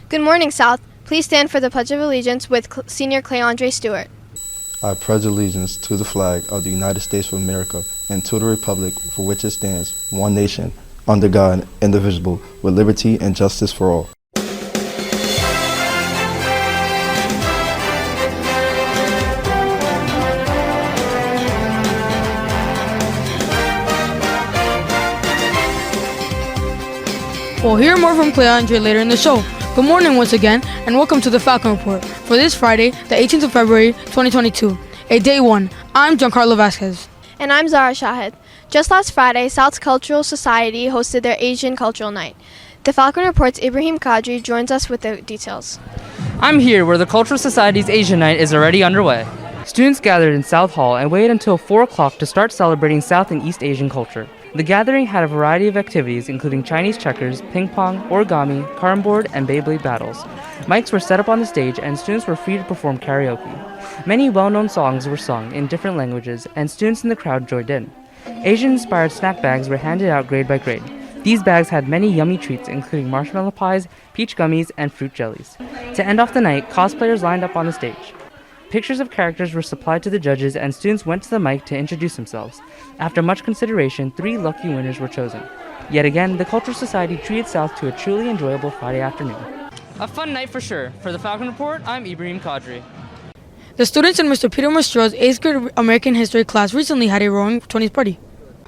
Good morning, South. Please stand for the Pledge of Allegiance with Senior Clay Andre Stewart. I pledge allegiance to the flag of the United States of America and to the republic for which it stands, one nation, under God, indivisible, with liberty and justice for all. We'll hear more from Clay Andre later in the show. Good morning once again, and welcome to the Falcon Report for this Friday, the 18th of February, 2022, a day one. I'm Giancarlo Vasquez. And I'm Zara Shahed. Just last Friday, South's Cultural Society hosted their Asian Cultural Night. The Falcon Report's Ibrahim Qadri joins us with the details. I'm here where the Cultural Society's Asian Night is already underway. Students gathered in South Hall and waited until 4 o'clock to start celebrating South and East Asian culture. The gathering had a variety of activities including Chinese checkers, ping pong, origami, carom board, and Beyblade battles. Mics were set up on the stage and students were free to perform karaoke. Many well-known songs were sung in different languages and students in the crowd joined in. Asian-inspired snack bags were handed out grade by grade. These bags had many yummy treats including marshmallow pies, peach gummies, and fruit jellies. To end off the night, cosplayers lined up on the stage. Pictures of characters were supplied to the judges and students went to the mic to introduce themselves. After much consideration, 3 lucky winners were chosen. Yet again, the Cultural Society treated South to a truly enjoyable Friday afternoon. A fun night for sure. For the Falcon Report, I'm Ibrahim Qadri. The students in Mr. Peter Mastro's 8th grade American History class recently had a roaring 20s party.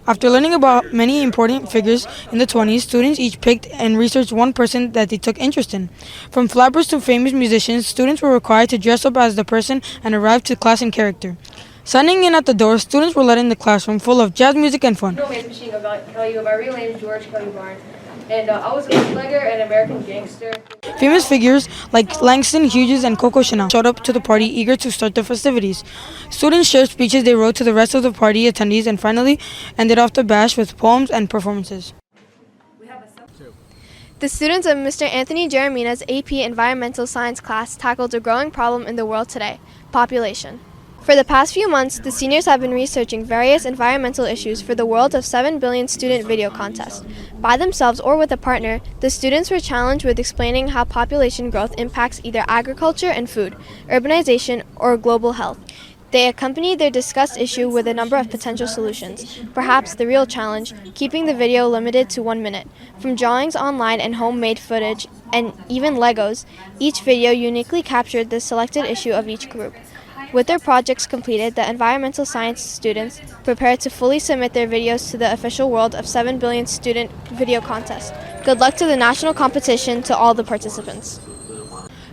After learning about many important figures in the 20s, students each picked and researched one person that they took interest in. From flappers to famous musicians, students were required to dress up as the person and arrive to class in character. Signing in at the door, students were led in the classroom full of jazz music and fun. Machine about tell you. My real name is George Kelly Barnes, and I was a bootlegger and American gangster. Famous figures like Langston Hughes and Coco Chanel showed up to the party eager to start the festivities. Students shared speeches they wrote to the rest of the party attendees and finally ended off the bash with poems and performances. The students of Mr. Anthony Jeremina's AP Environmental Science class tackled a growing problem in the world today: population. For the past few months, the seniors have been researching various environmental issues for the World of 7 Billion Student Video Contest. By themselves or with a partner, the students were challenged with explaining how population growth impacts either agriculture and food, urbanization, or global health. They accompanied their discussed issue with a number of potential solutions. Perhaps the real challenge, keeping the video limited to 1 minute. From drawings online and homemade footage, and even Legos, each video uniquely captured the selected issue of each group. With their projects completed, the environmental science students prepared to fully submit their videos to the official World of 7 Billion Student Video Contest. Good luck to the national competition to all the participants.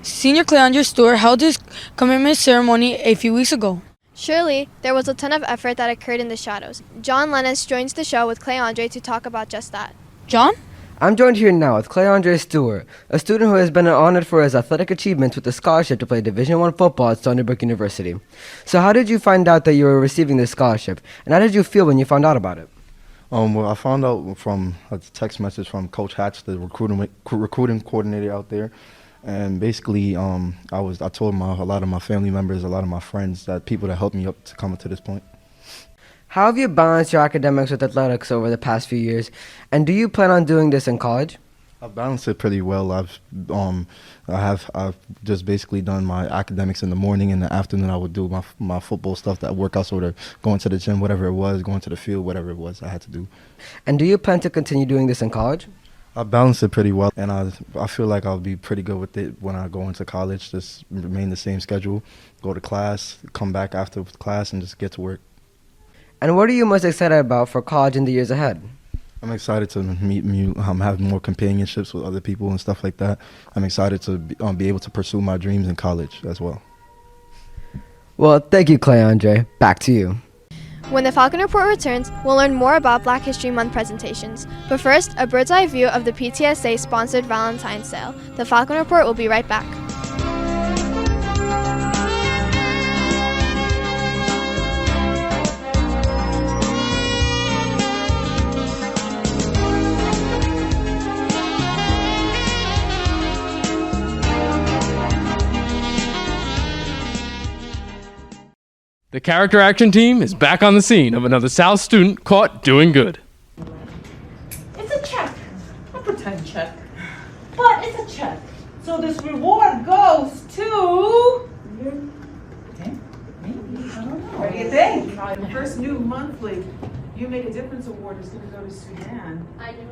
Senior Clay Andre Stewart held his commitment ceremony a few weeks ago. Surely, there was a ton of effort that occurred in the shadows. John Lennis joins the show with Clay Andre to talk about just that. John? I'm joined here now with Clay Andre Stewart, a student who has been honored for his athletic achievements with a scholarship to play Division I football at Stony Brook University. So how did you find out that you were receiving this scholarship, and how did you feel when you found out about it? Well, I found out from a text message from Coach Hatch, the recruiting coordinator out there. And basically, I told a lot of my family members, a lot of my friends, that people that helped me up to come up to this point. How have you balanced your academics with athletics over the past few years, and do you plan on doing this in college? I've balanced it pretty well. I've just basically done my academics in the morning. In the afternoon, I would do my football stuff, that workouts, or going to the gym, whatever it was, going to the field, whatever it was I had to do. And do you plan to continue doing this in college? I balance it pretty well, and I feel like I'll be pretty good with it when I go into college. Just remain the same schedule, go to class, come back after class, and just get to work. And what are you most excited about for college in the years ahead? I'm excited to have more companionships with other people and stuff like that. I'm excited to be able to pursue my dreams in college as well. Well, thank you, Clay Andre. Back to you. When the Falcon Report returns, we'll learn more about Black History Month presentations. But first, a bird's eye view of the PTSA-sponsored Valentine's sale. The Falcon Report will be right back. The character action team is back on the scene of another South student caught doing good. It's a check. A pretend check. But it's a check. So So this reward goes to... What do you think? The first new monthly You Make a Difference award is going to go to Sudan. I knew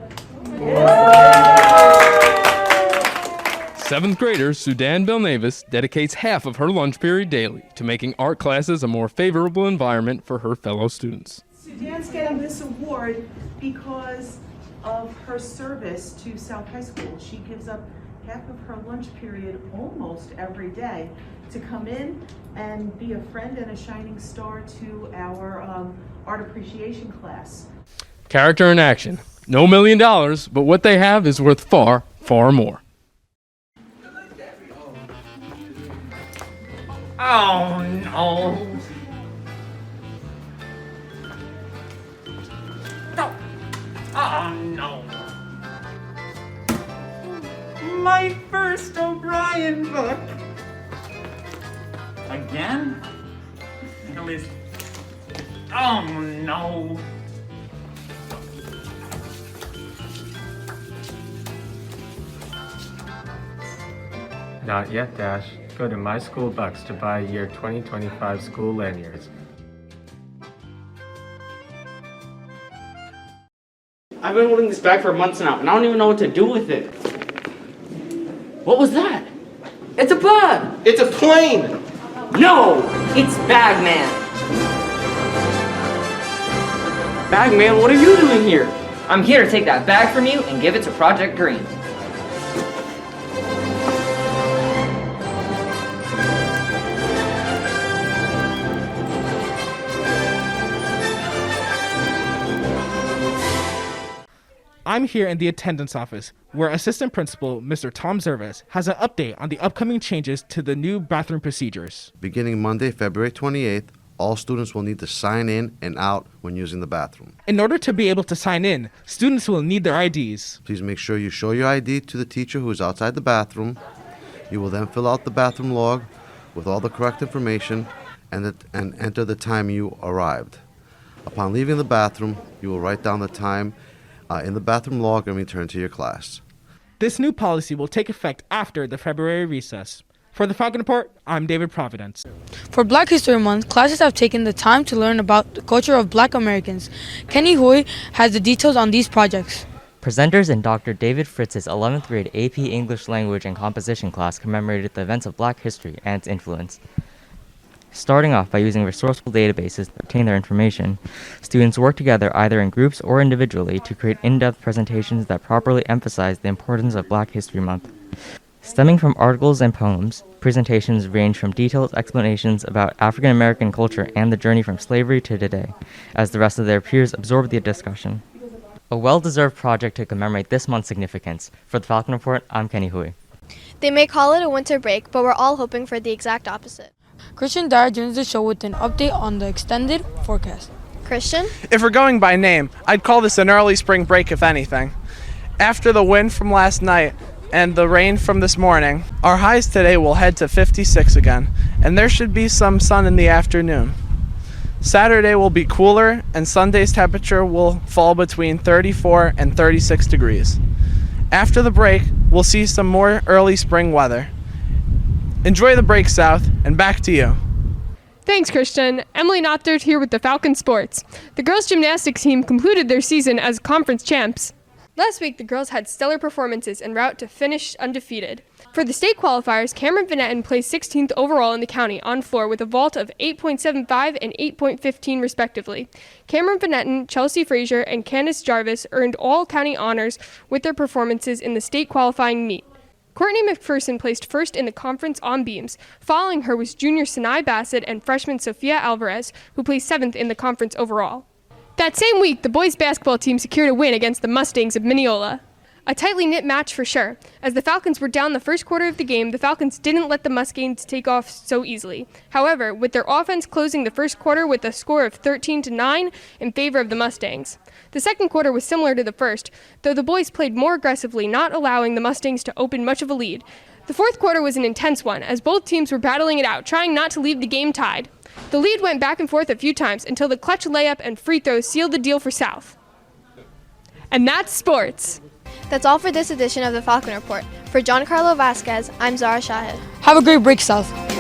it. Seventh grader Sudan Belnavis dedicates half of her lunch period daily to making art classes a more favorable environment for her fellow students. Sudan's getting this award because of her service to South High School. She gives up half of her lunch period almost every day to come in and be a friend and a shining star to our art appreciation class. Character in action. No $1 million, but what they have is worth far, far more. Oh no. No. Oh no. My first O'Brien book. Again? At least. Oh no. Not yet, Dash. Go to My School Bucks to buy year 2025 school lanyards. I've been holding this bag for months now, and I don't even know what to do with it. What was that? It's a bird! It's a plane! No! It's Bagman! Bagman, what are you doing here? I'm here to take that bag from you and give it to Project Green. I'm here in the attendance office, where Assistant Principal Mr. Tom Zerves has an update on the upcoming changes to the new bathroom procedures. Beginning Monday, February 28th, all students will need to sign in and out when using the bathroom. In order to be able to sign in, students will need their IDs. Please make sure you show your ID to the teacher who is outside the bathroom. You will then fill out the bathroom log with all the correct information and enter the time you arrived. Upon leaving the bathroom, you will write down the time in the bathroom log and return to your class. This new policy will take effect after the February recess. For the Falcon Report, I'm David Providence. For Black History Month, classes have taken the time to learn about the culture of Black Americans. Kenny Hui has the details on these projects. Presenters in Dr. David Fritz's 11th grade AP English Language and Composition class commemorated the events of Black history and its influence. Starting off by using resourceful databases to obtain their information, students work together either in groups or individually to create in-depth presentations that properly emphasize the importance of Black History Month. Stemming from articles and poems, presentations range from detailed explanations about African American culture and the journey from slavery to today, as the rest of their peers absorb the discussion. A well-deserved project to commemorate this month's significance. For the Falcon Report, I'm Kenny Hui. They may call it a winter break, but we're all hoping for the exact opposite. Christian Dyer joins the show with an update on the extended forecast. Christian? If we're going by name, I'd call this an early spring break if anything. After the wind from last night and the rain from this morning, our highs today will head to 56 again, and there should be some sun in the afternoon. Saturday will be cooler, and Sunday's temperature will fall between 34 and 36 degrees. After the break, we'll see some more early spring weather. Enjoy the break, South, and back to you. Thanks, Christian. Emily Nottert here with the Falcon Sports. The girls' gymnastics team concluded their season as conference champs. Last week, the girls had stellar performances en route to finish undefeated. For the state qualifiers, Cameron Van Etten placed 16th overall in the county on floor with a vault of 8.75 and 8.15 respectively. Cameron Van Etten, Chelsea Frazier, and Candace Jarvis earned all county honors with their performances in the state qualifying meet. Courtney McPherson placed first in the conference on beams. Following her was junior Sinai Bassett and freshman Sophia Alvarez, who placed 7th in the conference overall. That same week, the boys' basketball team secured a win against the Mustangs of Mineola. A tightly knit match for sure. As the Falcons were down the first quarter of the game, the Falcons didn't let the Mustangs take off so easily. However, with their offense closing the first quarter with a score of 13-9 in favor of the Mustangs. The second quarter was similar to the first, though the boys played more aggressively, not allowing the Mustangs to open much of a lead. The fourth quarter was an intense one, as both teams were battling it out, trying not to leave the game tied. The lead went back and forth a few times until the clutch layup and free throws sealed the deal for South. And that's sports. That's all for this edition of the Falcon Report. For Giancarlo Vasquez, I'm Zara Shahid. Have a great break, South.